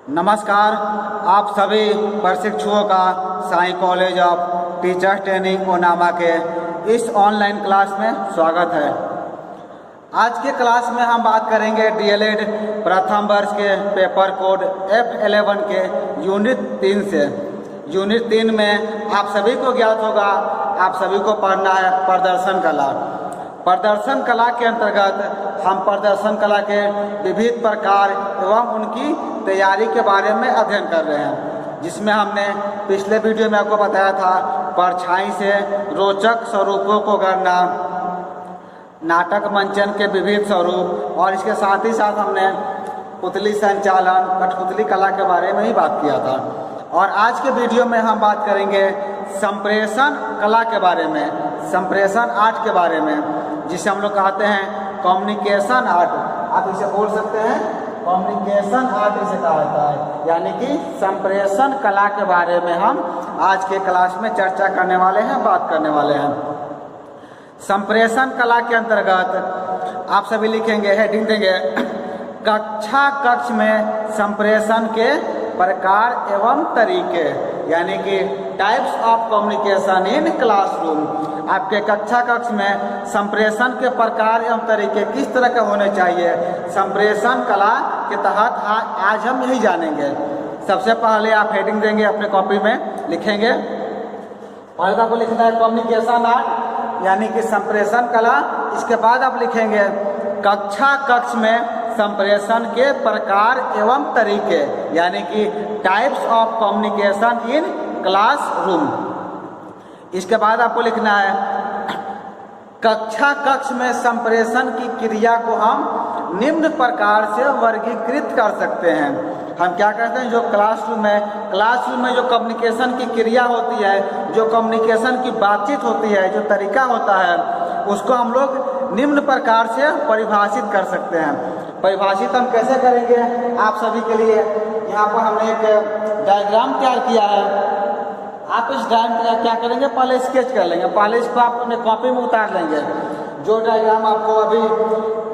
नमस्कार, आप सभी प्रशिक्षुओं का Sai college of teachers training Onama के इस ऑनलाइन क्लास में स्वागत है। आज के क्लास में हम बात करेंगे डीएलएड प्रथम वर्ष के पेपर कोड F11 के यूनिट 3 से। यूनिट 3 में आप सभी को ज्ञात होगा, आप सभी को पढ़ना है प्रदर्शन कला। प्रदर्शन कला के अंतर्गत हम प्रदर्शन कला के विविध प्रकार एवं उनकी तैयारी के बारे में अध्ययन कर रहे हैं, जिसमें हमने पिछले वीडियो में आपको बताया था परछाई से रोचक स्वरूपों को गढ़ना, नाटक मंचन के विविध स्वरूप और इसके साथ ही साथ हमने पुतली संचालन, कठपुतली कला के बारे में ही बात किया था। और आज के वीडियो में हम बात करेंगे संप्रेषण कला के बारे में, संप्रेषण आर्ट के बारे में, जिसे हम लोग कहते हैं कम्युनिकेशन आर्ट। आप इसे बोल सकते हैं कम्युनिकेशन आर्ट इसे कहा जाता है, यानी कि संप्रेषण कला के बारे में हम आज के क्लास में चर्चा करने वाले हैं, बात करने वाले हैं। संप्रेषण कला के अंतर्गत आप सभी लिखेंगे, हेडिंग देंगे कक्ष में संप्रेषण के प्रकार एवं तरीके, यानी कि types of communication in classroom. आपके कक्ष में संप्रेषण के प्रकार एवं तरीके किस तरह के होने चाहिए, संप्रेषण कला के तहत आज हम यही जानेंगे। सबसे पहले आप हेडिंग देंगे, अपने कॉपी में लिखेंगे, पहले आपको लिखना है कम्युनिकेशन आर्ट यानी कि संप्रेषण कला। इसके बाद आप लिखेंगे कक्ष में संप्रेषण के प्रकार एवं तरीके, यानी कि types of communication in classroom. इसके बाद आपको लिखना है कक्ष में संप्रेषण की क्रिया को हम निम्न प्रकार से वर्गीकृत कर सकते हैं। हम क्या करते हैं, जो क्लासरूम में जो कम्युनिकेशन की क्रिया होती है, जो कम्युनिकेशन की बातचीत होती है, जो तरीका होता है, उसको हम लोग निम्न प्रकार से परिभाषित कर सकते हैं। परिभाषित हम कैसे करेंगे, आप सभी के लिए यहाँ पर हमने एक डायग्राम तैयार किया है। आप इस डायग्राम का क्या करेंगे, पहले स्केच कर लेंगे, पहले इसको आप अपने कॉपी में उतार लेंगे। जो डायग्राम आपको अभी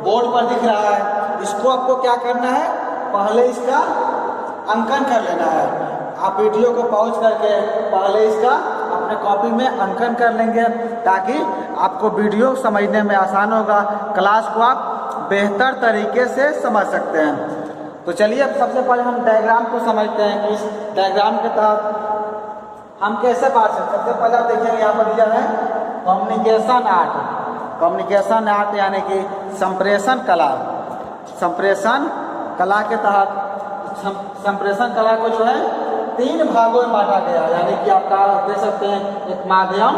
बोर्ड पर दिख रहा है, इसको आपको क्या करना है, पहले इसका अंकन कर लेना है। आप वीडियो को पॉज करके पहले इसका अपने कॉपी में अंकन कर लेंगे, ताकि आपको वीडियो समझने में आसान होगा, क्लास को आप बेहतर तरीके से समझ सकते हैं। तो चलिए अब सबसे पहले हम डायग्राम को समझते हैं कि इस डायग्राम के तहत हम कैसे बात सकते हैं। सबसे पहले आप देखेंगे यहाँ पर दिया है कम्युनिकेशन आर्ट। कम्युनिकेशन आर्ट यानी कि संप्रेषण कला। संप्रेषण कला के तहत संप्रेषण कला को जो है 3 भागों में बांटा गया, यानी कि आपका देख सकते हैं, एक माध्यम,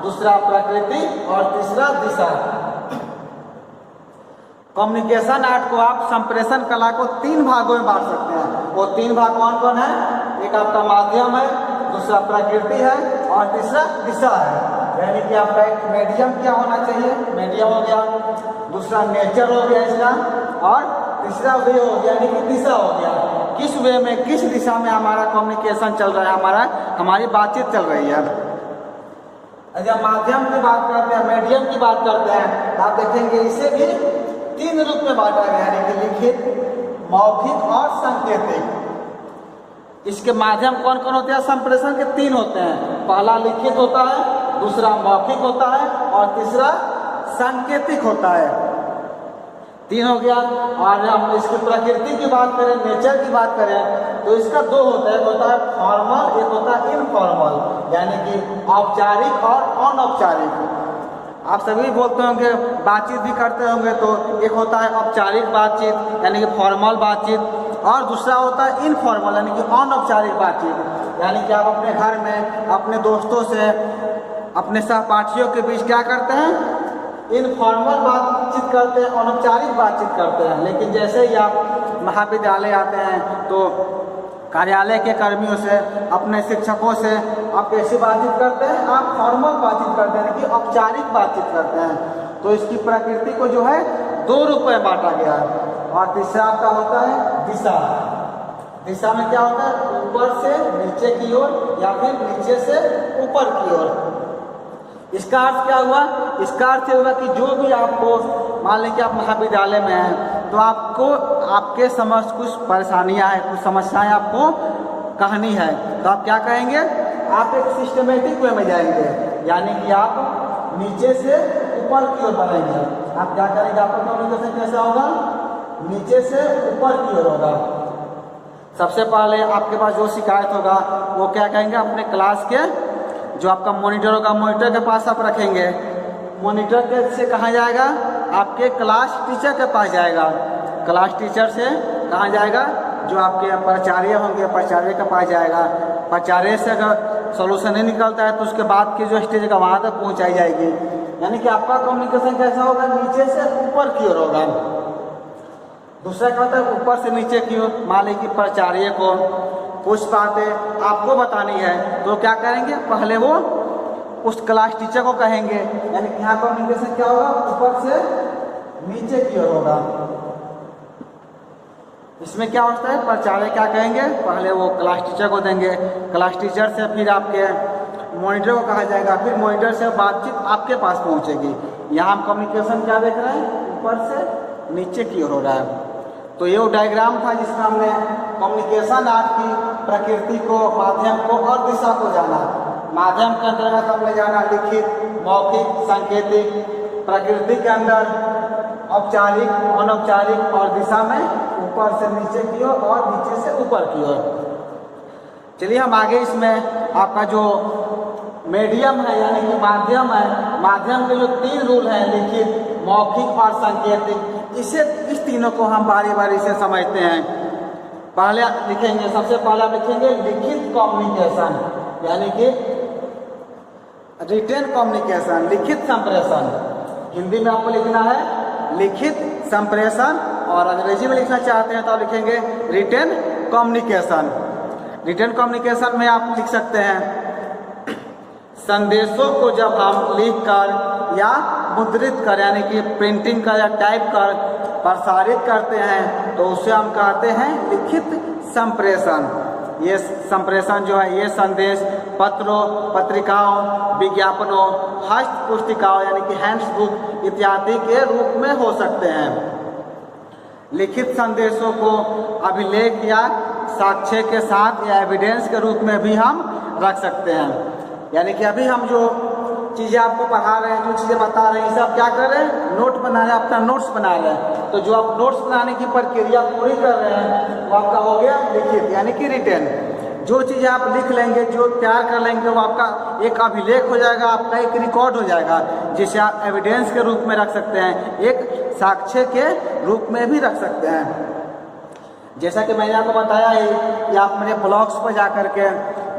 दूसरा प्रकृति और तीसरा दिशा। कम्युनिकेशन आर्ट को आप संप्रेषण कला को 3 भागों में बांट सकते हैं। वो 3 भाग कौन कौन है, एक आपका माध्यम है, दूसरा प्रकृति है और तीसरा दिशा है। यानी कि आपका एक मीडियम क्या होना चाहिए, मीडियम हो गया, दूसरा नेचर हो गया इसका, और तीसरा वे हो गया, यानी कि दिशा हो गया। किस वे में, किस दिशा में हमारा कम्युनिकेशन चल रहा है, हमारी बातचीत चल रही है। जब माध्यम की बात करते हैं, मीडियम की बात करते हैं, तो आप देखेंगे इसे भी 3 रूप में बांटा गया, यानी कि लिखित, मौखिक और सांकेतिक। इसके माध्यम कौन कौन होते हैं, संप्रेषण के 3 होते हैं। पहला लिखित होता है, दूसरा मौखिक होता है और तीसरा सांकेतिक होता है। 3 हो गया। और हम इसकी प्रकृति की बात करें, नेचर की बात करें, तो इसका 2 होता है, एक होता है फॉर्मल, एक होता है इनफॉर्मल, यानी कि औपचारिक और अनौपचारिक। आप सभी बोलते होंगे, बातचीत भी करते होंगे, तो एक होता है औपचारिक बातचीत यानी कि फॉर्मल बातचीत, और दूसरा होता है इनफॉर्मल यानी कि अनौपचारिक बातचीत। यानी कि आप अपने घर में अपने दोस्तों से, अपने सहपाठियों के बीच क्या करते हैं, इनफॉर्मल बातचीत करते हैं, अनौपचारिक बातचीत करते हैं। लेकिन जैसे ही आप महाविद्यालय आते हैं, तो कार्यालय के कर्मियों से, अपने शिक्षकों से आप कैसी बातचीत करते हैं, आप फॉर्मल बातचीत करते हैं कि औपचारिक बातचीत करते हैं। तो इसकी प्रकृति को जो है 2 रूप में बांटा गया है। और तीसरा आपका होता है दिशा। दिशा में क्या होता है, ऊपर से नीचे की ओर या फिर नीचे से ऊपर की ओर। इसका अर्थ क्या हुआ, इसका अर्थ हुआ कि जो भी आपको मान लें कि आप महाविद्यालय में हैं तो आपको आपके समझ कुछ परेशानियां हैं, कुछ समस्याएं आपको कहनी है, तो आप क्या कहेंगे, आप एक सिस्टमेटिक वे में जाएंगे, यानी कि आप नीचे से ऊपर की ओर बढ़ेंगे। आप क्या करेंगे, आपका कम्युनिकेशन कैसा होगा, नीचे से ऊपर की ओर होगा। सबसे पहले आपके पास जो शिकायत होगा वो क्या कहेंगे, अपने क्लास के जो आपका मॉनिटर होगा, मॉनिटर के पास आप रखेंगे। मॉनिटर के से कहाँ जाएगा, आपके क्लास टीचर के पास जाएगा। क्लास टीचर से कहाँ जाएगा, जो आपके प्राचार्य होंगे प्राचार्य के पास जाएगा। प्राचार्य से अगर सॉल्यूशन नहीं निकलता है तो उसके बाद की जो स्टेज का वहाँ तक पहुँचाई जाएगी। यानी कि आपका कम्युनिकेशन कैसा होगा, नीचे से ऊपर की ओर होगा। दूसरा क्या होता है, ऊपर से नीचे की ओर। मान लीजिए कि प्राचार्य को कुछ बातें आपको बतानी है तो क्या करेंगे, पहले वो उस क्लास टीचर को कहेंगे। यानी कि यहाँ कम्युनिकेशन क्या होगा, ऊपर से नीचे की ओर होगा। इसमें क्या होता है, प्राचार्य क्या कहेंगे, पहले वो क्लास टीचर को देंगे, क्लास टीचर से फिर आपके मॉनिटर को कहा जाएगा, फिर मॉनिटर से बातचीत आपके पास पहुंचेगी। यहाँ हम कम्युनिकेशन क्या देख रहे हैं, ऊपर से नीचे की ओर हो रहा है। तो ये वो डायग्राम था जिसमें हमने कम्युनिकेशन आर्ट की प्रकृति को, माध्यम को और दिशा को जाना। माध्यम के अंतर्गत हमने जाना लिखित, मौखिक, सांकेतिक। प्रकृति के अंदर औपचारिक, अनौपचारिक और दिशा में ऊपर से नीचे की ओर और नीचे से ऊपर की ओर। चलिए हम आगे इसमें आपका जो मीडियम है यानी कि माध्यम है, माध्यम के जो 3 रूल हैं, लिखित, मौखिक और सांकेतिक, इस तीनों को हम बारी बारी से समझते हैं। पहले लिखेंगे, सबसे पहले लिखेंगे लिखित कम्युनिकेशन, यानी कि रिटेन कम्युनिकेशन, लिखित संप्रेषण। हिंदी में आपको लिखना है लिखित संप्रेषण, और अंग्रेजी में लिखना चाहते हैं तो लिखेंगे रिटेन कम्युनिकेशन। रिटेन कम्युनिकेशन में आप लिख सकते हैं, संदेशों को जब हम लिख कर या मुद्रित कर यानी कि प्रिंटिंग कर या टाइप कर प्रसारित करते हैं तो उसे हम कहते हैं लिखित संप्रेषण। ये संप्रेषण जो है, ये संदेश पत्रों, पत्रिकाओं, विज्ञापनों, हस्त पुस्तिकाओं यानी कि हैंड्स बुक इत्यादि के रूप में हो सकते हैं। लिखित संदेशों को अभिलेख या साक्ष्य के साथ या एविडेंस के रूप में भी हम रख सकते हैं। यानी कि अभी हम जो चीज़ें आपको पढ़ा रहे हैं, जो चीज़ें बता रहे हैं, इसे आप क्या कर रहे हैं, नोट बना रहे हैं, अपना नोट्स बना रहे हैं। तो जो आप नोट्स बनाने की प्रक्रिया पूरी कर रहे हैं वो आपका हो गया लिखित यानी कि रिटेन। जो चीज़ें आप लिख लेंगे, जो तैयार कर लेंगे, वो आपका एक अभिलेख हो जाएगा, आपका एक रिकॉर्ड हो जाएगा, जिसे आप एविडेंस के रूप में रख सकते हैं, एक साक्ष्य के रूप में भी रख सकते हैं। जैसा कि मैंने आपको बताया है कि आप मेरे ब्लॉग्स पर जा कर के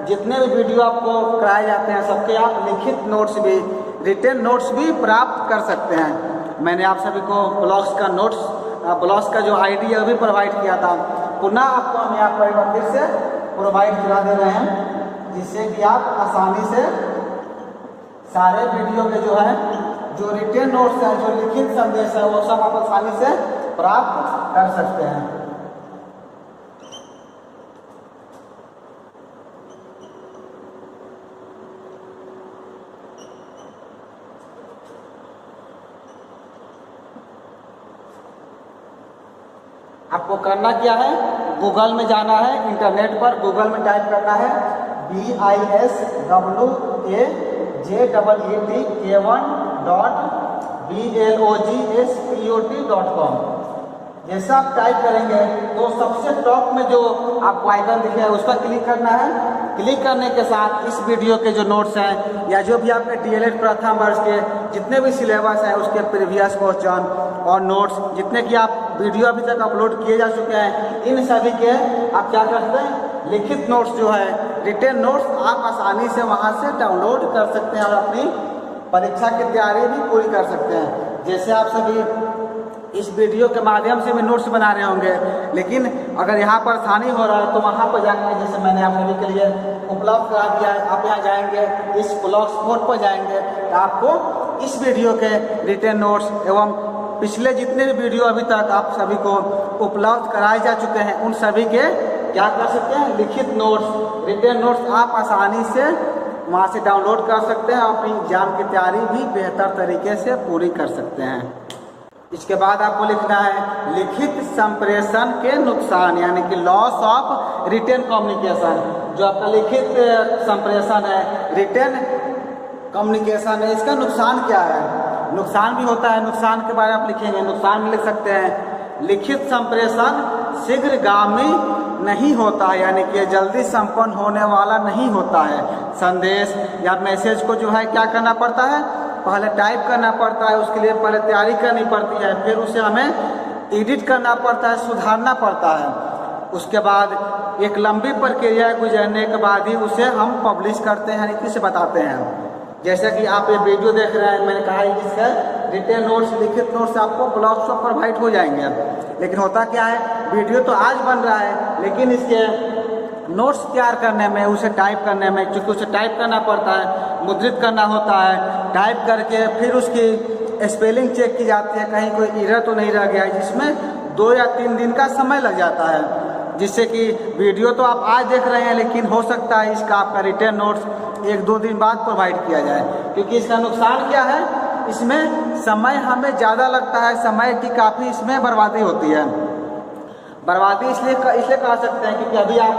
जितने भी वीडियो आपको कराए जाते हैं सबके आप लिखित नोट्स भी, रिटेन नोट्स भी प्राप्त कर सकते हैं। मैंने आप सभी को ब्लॉग्स का नोट्स, ब्लॉग्स का जो आईडी है वो भी प्रोवाइड किया था। पुनः आपको हम यहाँ पर एक बार फिर से प्रोवाइड करा दे रहे हैं, जिससे कि आप आसानी से सारे वीडियो के जो है, जो रिटेन नोट्स हैं, जो लिखित संदेश है, वो सब आप आसानी से प्राप्त कर सकते हैं। आपको करना क्या है, गूगल में जाना है, इंटरनेट पर गूगल में टाइप करना है biswajk1.blogspot.com। जैसा आप टाइप करेंगे तो सबसे टॉप में जो आपको आइकन दिखेगा उस पर क्लिक करना है। क्लिक करने के साथ इस वीडियो के जो नोट्स हैं या जो भी आपके DLED प्रथम वर्ष के जितने भी सिलेबस हैं उसके प्रीवियस क्वेश्चन और नोट्स जितने कि आप वीडियो अभी तक अपलोड किए जा चुके हैं, इन सभी के आप क्या करते हैं, लिखित नोट्स जो है, रिटेन नोट्स आप आसानी से वहां से डाउनलोड कर सकते हैं और अपनी परीक्षा की तैयारी भी पूरी कर सकते हैं। जैसे आप सभी इस वीडियो के माध्यम से भी नोट्स बना रहे होंगे, लेकिन अगर यहाँ पर आसानी हो रहा है तो वहाँ पर जाकर, जैसे मैंने आप सभी के लिए उपलब्ध करा दिया है, आप यहाँ जाएंगे, इस ब्लॉगस्पॉट पर जाएंगे तो आपको इस वीडियो के रिटेन नोट्स एवं पिछले जितने भी वीडियो अभी तक आप सभी को उपलब्ध कराए जा चुके हैं उन सभी के क्या कर सकते हैं, लिखित नोट्स, रिटेन नोट्स आप आसानी से वहाँ से डाउनलोड कर सकते हैं और अपनी एग्जाम की तैयारी भी बेहतर तरीके से पूरी कर सकते हैं। इसके बाद आपको लिखना है लिखित संप्रेषण के नुकसान, यानी कि लॉस ऑफ रिटेन कम्युनिकेशन। जो आपका लिखित संप्रेषण है, रिटेन कम्युनिकेशन है, इसका नुकसान क्या है? नुकसान भी होता है, नुकसान के बारे में आप लिखेंगे। नुकसान में लिख सकते हैं लिखित संप्रेषण शीघ्रगामी नहीं होता है, यानी कि जल्दी संपन्न होने वाला नहीं होता है। संदेश या मैसेज को जो है क्या करना पड़ता है, पहले टाइप करना पड़ता है, उसके लिए पहले तैयारी करनी पड़ती है, फिर उसे हमें एडिट करना पड़ता है, सुधारना पड़ता है। उसके बाद एक लंबी प्रक्रिया गुजरने के बाद ही उसे हम पब्लिश करते हैं, यानी कि उसे बताते हैं। जैसे कि आप ये वीडियो देख रहे हैं, मैंने कहा है इसका रिटेन नोट्स, लिखित नोट्स आपको ब्लॉग्स पर प्रोवाइड हो जाएंगे। लेकिन होता क्या है, वीडियो तो आज बन रहा है, लेकिन इसके नोट्स तैयार करने में, उसे टाइप करने में, क्योंकि उसे टाइप करना पड़ता है, मुद्रित करना होता है, टाइप करके फिर उसकी स्पेलिंग चेक की जाती है, कहीं कोई एरर तो नहीं रह गया है, जिसमें 2 या 3 दिन का समय लग जाता है। जिससे कि वीडियो तो आप आज देख रहे हैं, लेकिन हो सकता है इसका आपका रिटेन नोट्स 1-2 दिन बाद प्रोवाइड किया जाए। क्योंकि इसका नुकसान क्या है, इसमें समय हमें ज़्यादा लगता है, समय की काफ़ी इसमें बर्बादी होती है। बर्बादी इसलिए कह सकते हैं क्योंकि अभी आप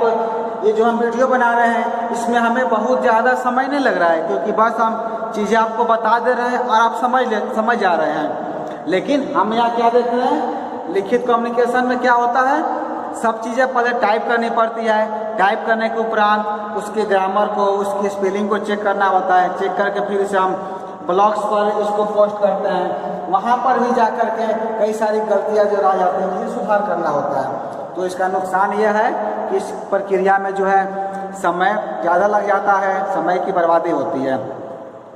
ये जो हम वीडियो बना रहे हैं, इसमें हमें बहुत ज़्यादा समय नहीं लग रहा है, क्योंकि बस हम चीज़ें आपको बता दे रहे हैं और आप समझ जा रहे हैं। लेकिन हम यहाँ क्या देख रहे हैं, लिखित कम्युनिकेशन में क्या होता है, सब चीज़ें पहले टाइप करनी पड़ती है, टाइप करने के उपरांत उसके ग्रामर को, उसकी स्पेलिंग को चेक करना होता है, चेक करके फिर इसे हम ब्लॉग्स पर इसको पोस्ट करते हैं। वहाँ पर भी जा कर के कई सारी गलतियाँ जो रह जाती हैं, उसे सुधार करना होता है। तो इसका नुकसान यह है कि इस प्रक्रिया में जो है समय ज़्यादा लग जाता है, समय की बर्बादी होती है।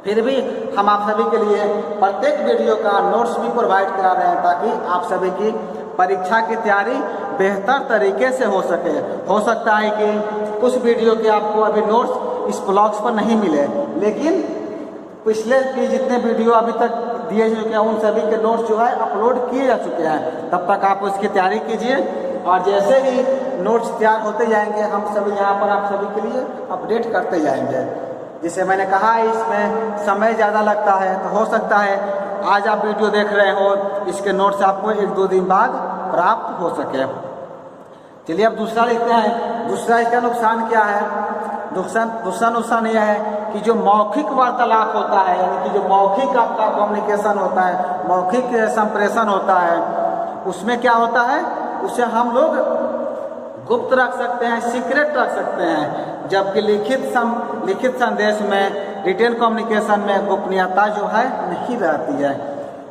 फिर भी हम आप सभी के लिए प्रत्येक वीडियो का नोट्स भी प्रोवाइड करा रहे हैं, ताकि आप सभी की परीक्षा की तैयारी बेहतर तरीके से हो सके। हो सकता है कि कुछ वीडियो के आपको अभी नोट्स इस ब्लॉग्स पर नहीं मिले, लेकिन पिछले की जितने वीडियो अभी तक दिए चुके हैं, उन सभी के नोट्स जो है अपलोड किए जा चुके हैं। तब तक आप उसकी तैयारी कीजिए, और जैसे ही नोट्स तैयार होते जाएंगे, हम सभी यहाँ पर आप सभी के लिए अपडेट करते जाएंगे। जिसे मैंने कहा इसमें समय ज़्यादा लगता है, तो हो सकता है आज आप वीडियो देख रहे हो, इसके नोट्स आपको 1-2 दिन बाद प्राप्त हो सके। चलिए अब दूसरा लिखते हैं। दूसरा इसका नुकसान क्या है? दूसरा नुकसान यह है कि जो मौखिक वार्तालाप होता है, यानी कि जो मौखिक आपका कम्युनिकेशन होता है, मौखिक संप्रेषण होता है, उसमें क्या होता है, उसे हम लोग गुप्त रख सकते हैं, सीक्रेट रख सकते हैं। जबकि लिखित संदेश में, रिटेन कम्युनिकेशन में गोपनीयता जो है नहीं रहती है।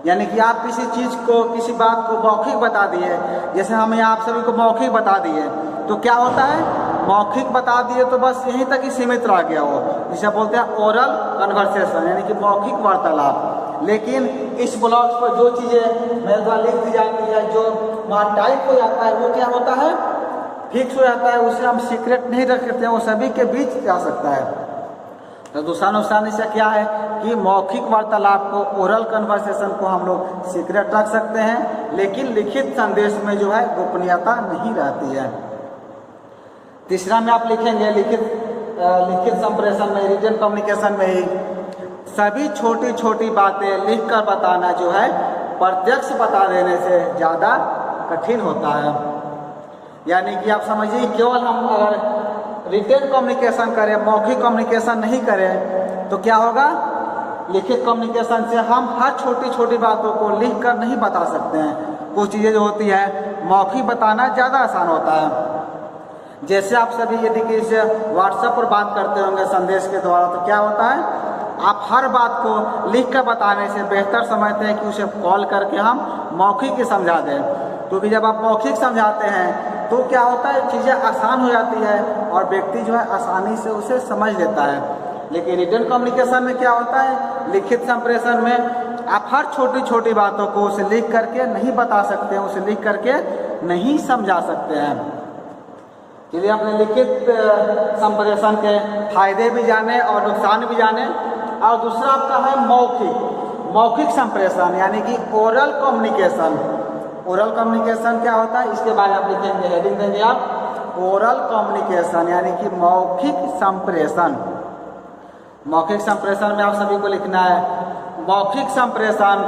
यानी कि आप किसी चीज़ को, किसी बात को मौखिक बता दिए, जैसे हम यहाँ आप सभी को मौखिक बता दिए, तो क्या होता है, मौखिक बता दिए तो बस यहीं तक ही सीमित रह गया वो, जिसे बोलते हैं ओरल कन्वर्सेशन, यानी कि मौखिक वार्तालाप। लेकिन इस ब्लॉग्स पर जो चीज़ें मेरे द्वारा लिख दी जाती है, जो वहाँ टाइप हो जाता है, वो क्या होता है, फिक्स हो जाता है, उसे हम सीक्रेट नहीं रख सकते हैं, वो सभी के बीच जा सकता है। तो दूसरा नुकसान इसका क्या है कि मौखिक वार्तालाप को, ओरल कन्वर्सेशन को हम लोग सीक्रेट रख सकते हैं, लेकिन लिखित संदेश में जो है गोपनीयता नहीं रहती है। तीसरा में आप लिखेंगे लिखित संप्रेषण में, रिटेन कम्युनिकेशन में ही सभी छोटी छोटी बातें लिखकर बताना जो है प्रत्यक्ष बता देने से ज़्यादा कठिन होता है। यानी कि आप समझिए, केवल हम अगर रिटेन कम्युनिकेशन करें, मौखिक कम्युनिकेशन नहीं करें, तो क्या होगा, लिखित कम्युनिकेशन से हम हर छोटी छोटी बातों को लिख कर नहीं बता सकते हैं। कुछ चीज़ें जो होती है मौखिक बताना ज़्यादा आसान होता है। जैसे आप सभी यदि किसी व्हाट्सएप पर बात करते होंगे संदेश के द्वारा, तो क्या होता है, आप हर बात को लिख कर बताने से बेहतर समझते हैं कि उसे कॉल करके हम मौखिक ही समझा दें। क्योंकि जब आप मौखिक समझाते हैं तो क्या होता है, चीज़ें आसान हो जाती है और व्यक्ति जो है आसानी से उसे समझ लेता है। लेकिन रिटन कम्युनिकेशन में क्या होता है, लिखित संप्रेषण में आप हर छोटी छोटी बातों को उसे लिख करके नहीं बता सकते हैं, उसे लिख करके नहीं समझा सकते हैं। चलिए अपने लिखित संप्रेषण के फायदे भी जाने और नुकसान भी जाने। और दूसरा आपका है मौखिक संप्रेषण, यानी कि ओरल कम्युनिकेशन। ओरल कम्युनिकेशन क्या होता है, इसके बारे में आप लिखेंगे, हेडिंग देंगे आप ओरल कम्युनिकेशन, यानी कि मौखिक संप्रेषण। मौखिक संप्रेषण में आप सभी को लिखना है, मौखिक संप्रेषण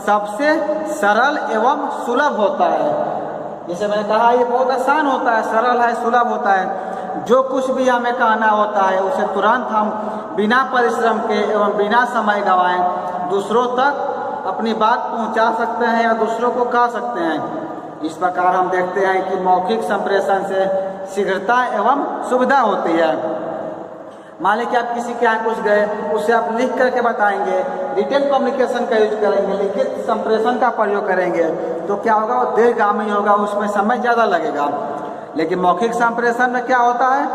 सबसे सरल एवं सुलभ होता है। जैसे मैंने कहा ये बहुत आसान होता है, सरल है, सुलभ होता है। जो कुछ भी हमें कहना होता है उसे तुरंत हम बिना परिश्रम के एवं बिना समय गंवाए दूसरों तक अपनी बात पहुंचा सकते हैं या दूसरों को कह सकते हैं। इस प्रकार हम देखते हैं कि मौखिक संप्रेषण से शीघ्रता एवं सुविधा होती है। मान लीजिए कि आप किसी के यहाँ कुछ गए, उसे आप लिख करके बताएंगे, रिटेन कम्युनिकेशन का यूज करेंगे, लिखित संप्रेषण का प्रयोग करेंगे, तो क्या होगा, वो दीर्घगामी होगा, उसमें समय ज़्यादा लगेगा। लेकिन मौखिक संप्रेषण में क्या होता है,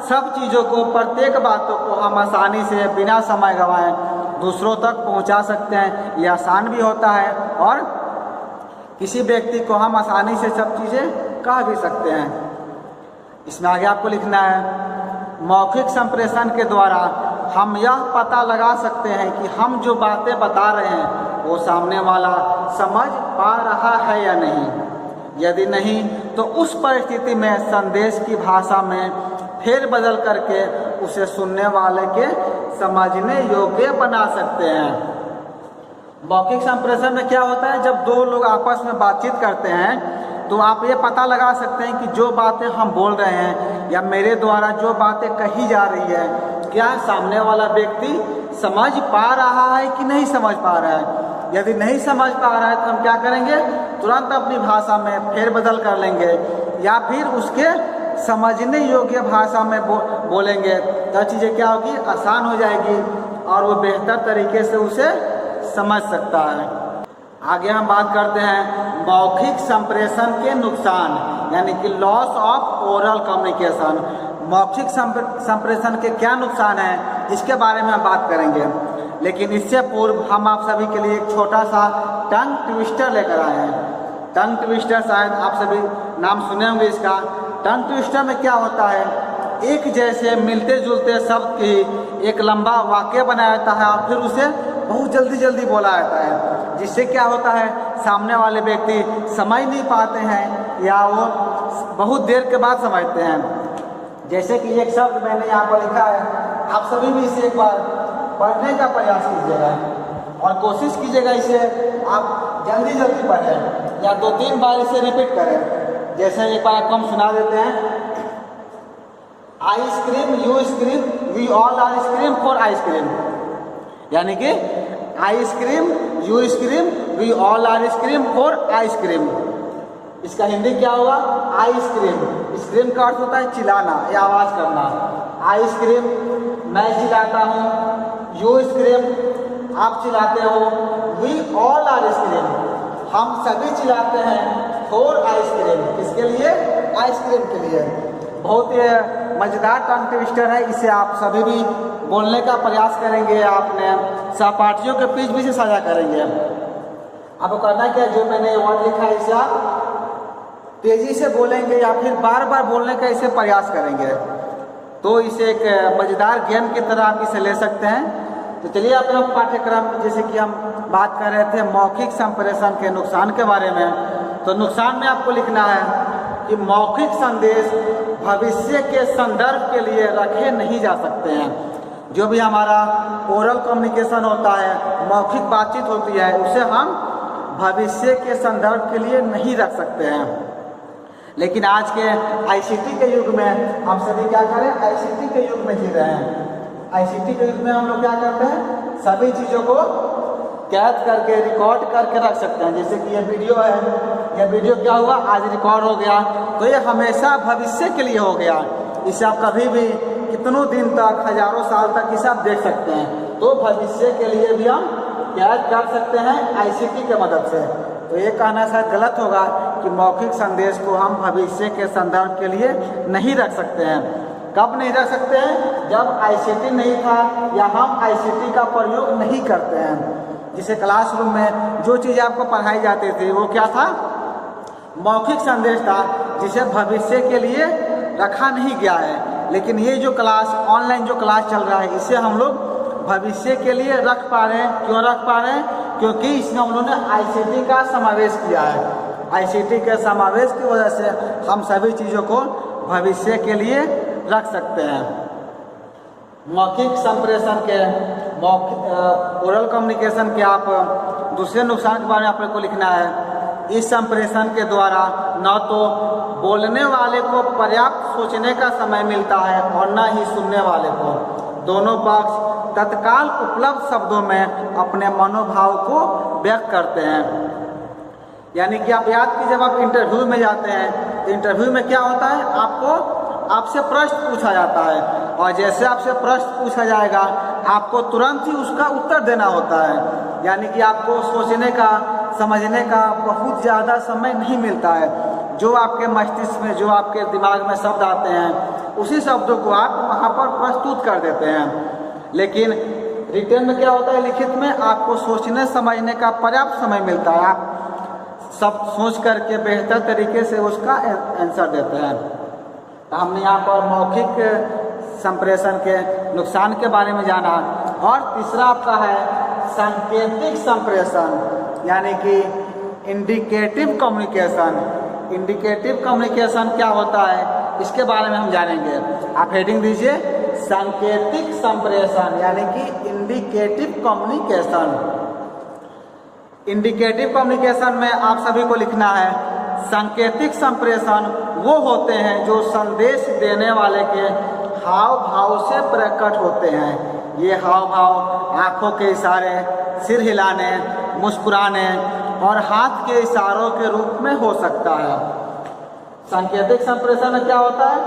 सब चीज़ों को, प्रत्येक बातों को हम आसानी से बिना समय गंवाए दूसरों तक पहुंचा सकते हैं। ये आसान भी होता है और किसी व्यक्ति को हम आसानी से सब चीज़ें कह भी सकते हैं। इसमें आगे आपको लिखना है, मौखिक संप्रेषण के द्वारा हम यह पता लगा सकते हैं कि हम जो बातें बता रहे हैं वो सामने वाला समझ पा रहा है या नहीं। यदि नहीं तो उस परिस्थिति में संदेश की भाषा में फेर बदल करके उसे सुनने वाले के समझने योग्य बना सकते हैं। मौखिक संप्रेषण में क्या होता है, जब दो लोग आपस में बातचीत करते हैं तो आप ये पता लगा सकते हैं कि जो बातें हम बोल रहे हैं या मेरे द्वारा जो बातें कही जा रही है, क्या सामने वाला व्यक्ति समझ पा रहा है कि नहीं समझ पा रहा है। यदि नहीं समझ पा रहा है तो हम क्या करेंगे, तुरंत अपनी भाषा में फेरबदल कर लेंगे या फिर उसके समझने योग्य भाषा में बोलेंगे। तो चीज़ें क्या होगी, आसान हो जाएगी और वो बेहतर तरीके से उसे समझ सकता है। आगे हम बात करते हैं मौखिक संप्रेषण के नुकसान, यानी कि लॉस ऑफ ओरल कम्युनिकेशन। मौखिक संप्रेषण के क्या नुकसान हैं, इसके बारे में हम बात करेंगे। लेकिन इससे पूर्व हम आप सभी के लिए एक छोटा सा टंग ट्विस्टर लेकर आए हैं। टंग ट्विस्टर शायद आप सभी नाम सुने होंगे इसका। टंग ट्विस्टर में क्या होता है, एक जैसे मिलते जुलते शब्द की एक लंबा वाक्य बनाया जाता है और फिर उसे बहुत जल्दी जल्दी बोला जाता है, जिससे क्या होता है, सामने वाले व्यक्ति समझ नहीं पाते हैं या वो बहुत देर के बाद समझते हैं। जैसे कि एक शब्द मैंने यहाँ पर लिखा है, आप सभी भी इसे एक बार पढ़ने का प्रयास कीजिएगा और कोशिश कीजिएगा इसे आप जल्दी जल्दी पढ़ें या 2-3 बार इसे रिपीट करें। जैसे एक बार आपको हम सुना देते हैं, ice cream, you scream, we all are scream for ice cream. यानी कि ice cream, you scream, we all are scream for ice cream. इसका हिंदी क्या होगा, आइसक्रीम। स्क्रीम का अर्थ होता है चिल्लाना या आवाज़ करना। आइसक्रीम मैं चिल्लाता हूँ, यू स्क्रीम आप चिल्लाते हो, वी ऑल आर स्क्रीम हम सभी चिल्लाते हैं, फॉर आइसक्रीम किसके लिए, आइसक्रीम के लिए। बहुत ही मज़ेदार टंग ट्विस्टर है, इसे आप सभी भी बोलने का प्रयास करेंगे, आपने सहपाठियों के बीच भी से साझा करेंगे। आपको करना क्या, जो मैंने वर्ड लिखा है इसे आप तेज़ी से बोलेंगे या फिर बार बार बोलने का इसे प्रयास करेंगे, तो इसे एक मज़ेदार गेम की तरह आप इसे ले सकते हैं। तो चलिए अपना पाठ्यक्रम, जैसे कि हम बात कर रहे थे मौखिक संप्रेषण के नुकसान के बारे में, तो नुकसान में आपको लिखना है कि मौखिक संदेश भविष्य के संदर्भ के लिए रखे नहीं जा सकते हैं। जो भी हमारा ओरल कम्युनिकेशन होता है, मौखिक बातचीत होती है, उसे हम भविष्य के संदर्भ के लिए नहीं रख सकते हैं। लेकिन आज के आईसीटी के युग में हम सभी क्या करें, आईसीटी के युग में जी रहे हैं। आईसीटी के युग में हम लोग क्या करते हैं, सभी चीज़ों को कैद करके रिकॉर्ड करके रख सकते हैं। जैसे कि ये वीडियो है, यह वीडियो क्या हुआ, आज रिकॉर्ड हो गया, तो ये हमेशा भविष्य के लिए हो गया। इसे आप कभी भी कितनों दिन तक, हजारों साल तक इसे आप देख सकते हैं। तो भविष्य के लिए भी हम कैद कर सकते हैं आईसीटी के मदद से। तो ये कहना शायद गलत होगा कि मौखिक संदेश को हम भविष्य के संदर्भ के लिए नहीं रख सकते हैं। कब नहीं रख सकते हैं, जब आईसीटी नहीं था या हम आईसीटी का प्रयोग नहीं करते हैं। जिसे क्लासरूम में जो चीज़ आपको पढ़ाई जाती थी वो क्या था, मौखिक संदेश था, जिसे भविष्य के लिए रखा नहीं गया है। लेकिन ये जो क्लास, ऑनलाइन जो क्लास चल रहा है, इसे हम लोग भविष्य के लिए रख पा रहे हैं। क्यों रख पा रहे हैं, क्योंकि इसमें उन्होंने आईसीटी का समावेश किया है। आईसीटी के समावेश की वजह से हम सभी चीज़ों को भविष्य के लिए रख सकते हैं। मौखिक संप्रेषण के, ओरल कम्युनिकेशन के आप दूसरे नुकसान के बारे में आप लोग को लिखना है। इस संप्रेषण के द्वारा न तो बोलने वाले को पर्याप्त सोचने का समय मिलता है और न ही सुनने वाले को। दोनों पक्ष तत्काल उपलब्ध शब्दों में अपने मनोभाव को व्यक्त करते हैं। यानी कि आप याद कीजिए, जब आप इंटरव्यू में जाते हैं तो इंटरव्यू में क्या होता है, आपसे प्रश्न पूछा जाता है और जैसे आपसे प्रश्न पूछा जाएगा आपको तुरंत ही उसका उत्तर देना होता है। यानी कि आपको सोचने का, समझने का बहुत ज़्यादा समय नहीं मिलता है। जो आपके मस्तिष्क में, जो आपके दिमाग में शब्द आते हैं उसी शब्दों को आप वहाँ पर प्रस्तुत कर देते हैं। लेकिन रिटर्न में क्या होता है, लिखित में आपको सोचने समझने का पर्याप्त समय मिलता है। आप सब सोच करके बेहतर तरीके से उसका आंसर देते हैं। तो हमने यहाँ पर मौखिक संप्रेषण के नुकसान के बारे में जाना। और तीसरा आपका है सांकेतिक संप्रेषण, यानी कि इंडिकेटिव कम्युनिकेशन। इंडिकेटिव कम्युनिकेशन क्या होता है इसके बारे में हम जानेंगे। आप हेडिंग दीजिए, सांकेतिक संप्रेषण यानी कि इंडिकेटिव कम्युनिकेशन। इंडिकेटिव कम्युनिकेशन में आप सभी को लिखना है, सांकेतिक संप्रेषण वो होते हैं जो संदेश देने वाले के हाव भाव से प्रकट होते हैं। ये हाव भाव आंखों के इशारे, सिर हिलाने, मुस्कुराने और हाथ के इशारों के रूप में हो सकता है। सांकेतिक संप्रेषण में क्या होता है,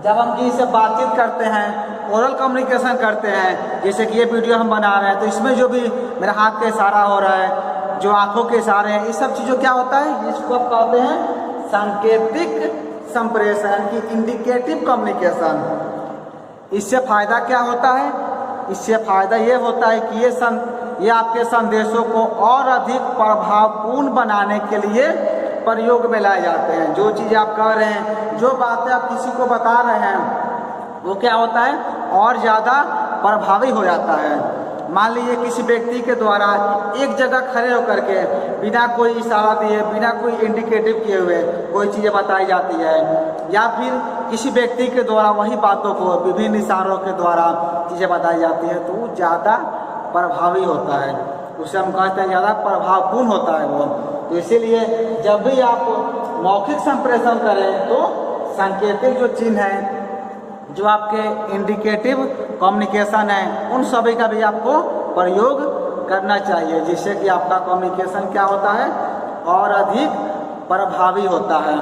जब हम किसी से बातचीत करते हैं, ओरल कम्युनिकेशन करते हैं, जैसे कि ये वीडियो हम बना रहे हैं तो इसमें जो भी मेरा हाथ का इशारा हो रहा है, जो आंखों के इशारे हैं, ये सब चीज़ों क्या होता है, इसको आप कहते हैं सांकेतिक संप्रेषण की इंडिकेटिव कम्युनिकेशन। इससे फ़ायदा क्या होता है, इससे फ़ायदा ये होता है कि ये आपके संदेशों को और अधिक प्रभावपूर्ण बनाने के लिए प्रयोग में लाए जाते हैं। जो चीज़ आप कह रहे हैं, जो बातें आप किसी को बता रहे हैं, वो क्या होता है और ज़्यादा प्रभावी हो जाता है। मान लीजिए किसी व्यक्ति के द्वारा एक जगह खड़े होकर के बिना कोई इशारा दिए, बिना कोई इंडिकेटिव किए हुए कोई चीज़ें बताई जाती है, या फिर किसी व्यक्ति के द्वारा वही बातों को विभिन्न इशारों के द्वारा चीज़ें बताई जाती है, तो वो ज़्यादा प्रभावी होता है। उसे हम कहते हैं ज़्यादा प्रभावपूर्ण होता है वो। तो इसीलिए जब भी आप मौखिक संप्रेषण करें तो सांकेतिक जो चिन्ह है, जो आपके इंडिकेटिव कम्युनिकेशन है, उन सभी का भी आपको प्रयोग करना चाहिए, जिससे कि आपका कम्युनिकेशन क्या होता है और अधिक प्रभावी होता है।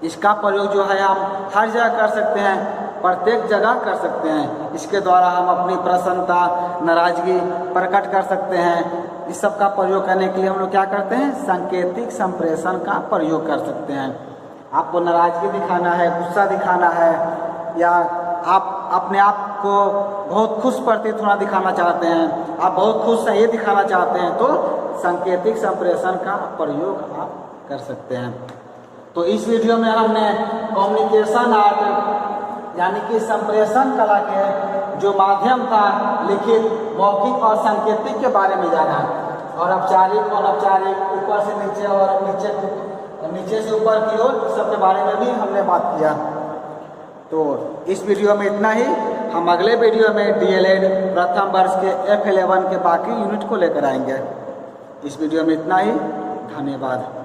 इसका प्रयोग जो है हम हर जगह कर सकते हैं, प्रत्येक जगह कर सकते हैं। इसके द्वारा हम अपनी प्रसन्नता, नाराजगी प्रकट कर सकते हैं। इस सब का प्रयोग करने के लिए हम लोग क्या करते हैं, सांकेतिक संप्रेषण का प्रयोग कर सकते हैं। आपको नाराजगी दिखाना है, गुस्सा दिखाना है, या आप अपने आप को बहुत खुश प्रतीत होना दिखाना चाहते हैं, आप बहुत खुश हैं ये दिखाना चाहते हैं, तो सांकेतिक संप्रेषण का प्रयोग आप कर सकते हैं। तो इस वीडियो में हमने कम्युनिकेशन आर्ट यानी कि संप्रेषण कला के जो माध्यम था, लिखित, मौखिक और सांकेतिक के बारे में जाना, और औपचारिक, अनौपचारिक, ऊपर से नीचे और नीचे से ऊपर की ओर सबके बारे में भी हमने बात किया। तो इस वीडियो में इतना ही। हम अगले वीडियो में DLED प्रथम वर्ष के F11 के बाकी यूनिट को लेकर आएंगे। इस वीडियो में इतना ही। धन्यवाद।